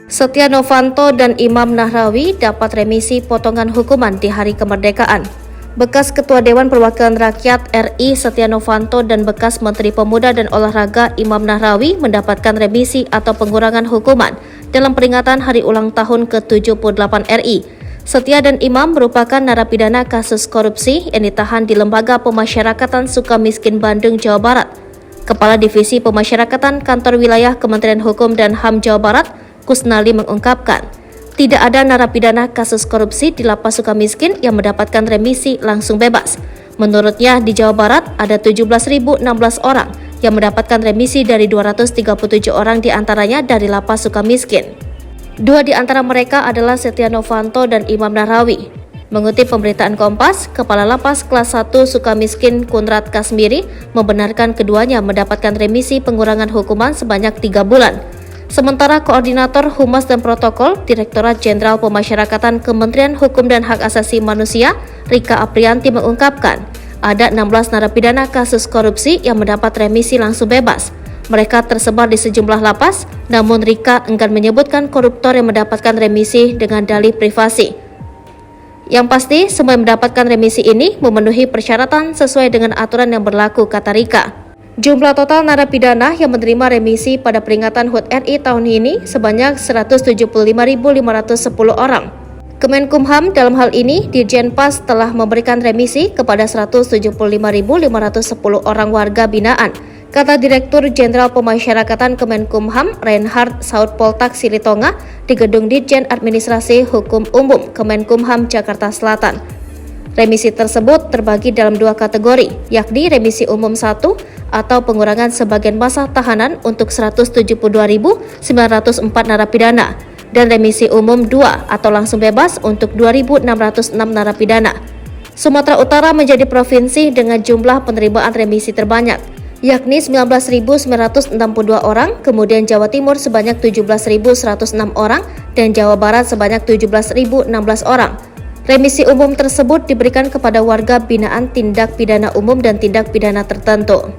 Setia Novanto dan Imam Nahrawi dapat remisi potongan hukuman di hari kemerdekaan. Bekas Ketua Dewan Perwakilan Rakyat RI Setia Novanto dan bekas Menteri Pemuda dan Olahraga Imam Nahrawi mendapatkan remisi atau pengurangan hukuman dalam peringatan Hari Ulang Tahun ke-78 RI. Setia dan Imam merupakan narapidana kasus korupsi yang ditahan di Lembaga Pemasyarakatan Sukamiskin Bandung, Jawa Barat. Kepala Divisi Pemasyarakatan Kantor Wilayah Kementerian Hukum dan HAM Jawa Barat, Kusnali mengungkapkan, tidak ada narapidana kasus korupsi di Lapas Sukamiskin yang mendapatkan remisi langsung bebas. Menurutnya, di Jawa Barat ada 17.016 orang yang mendapatkan remisi dari 237 orang diantaranya dari Lapas Sukamiskin. Dua di antara mereka adalah Setia Novanto dan Imam Nahrawi. Mengutip pemberitaan Kompas, Kepala Lapas Kelas 1 Sukamiskin Kunrat Kasmiri membenarkan keduanya mendapatkan remisi pengurangan hukuman sebanyak 3 bulan. Sementara Koordinator Humas dan Protokol Direktorat Jenderal Pemasyarakatan Kementerian Hukum dan Hak Asasi Manusia, Rika Aprianti mengungkapkan, ada 16 narapidana kasus korupsi yang mendapat remisi langsung bebas. Mereka tersebar di sejumlah lapas, namun Rika enggan menyebutkan koruptor yang mendapatkan remisi dengan dalih privasi. Yang pasti, semua yang mendapatkan remisi ini memenuhi persyaratan sesuai dengan aturan yang berlaku, kata Rika. Jumlah total narapidana yang menerima remisi pada peringatan HUT RI tahun ini sebanyak 175.510 orang. Kemenkumham dalam hal ini, Dirjen Pas telah memberikan remisi kepada 175.510 orang warga binaan, kata Direktur Jenderal Pemasyarakatan Kemenkumham Reinhard Sautpoltak Silitonga di Gedung Ditjen Administrasi Hukum Umum Kemenkumham Jakarta Selatan. Remisi tersebut terbagi dalam dua kategori, yakni remisi umum 1 atau pengurangan sebagian masa tahanan untuk 172.904 narapidana dan remisi umum 2 atau langsung bebas untuk 2.606 narapidana. Sumatera Utara menjadi provinsi dengan jumlah penerimaan remisi terbanyak, yakni 19.962 orang, kemudian Jawa Timur sebanyak 17.106 orang, dan Jawa Barat sebanyak 17.016 orang. Remisi umum tersebut diberikan kepada warga binaan tindak pidana umum dan tindak pidana tertentu.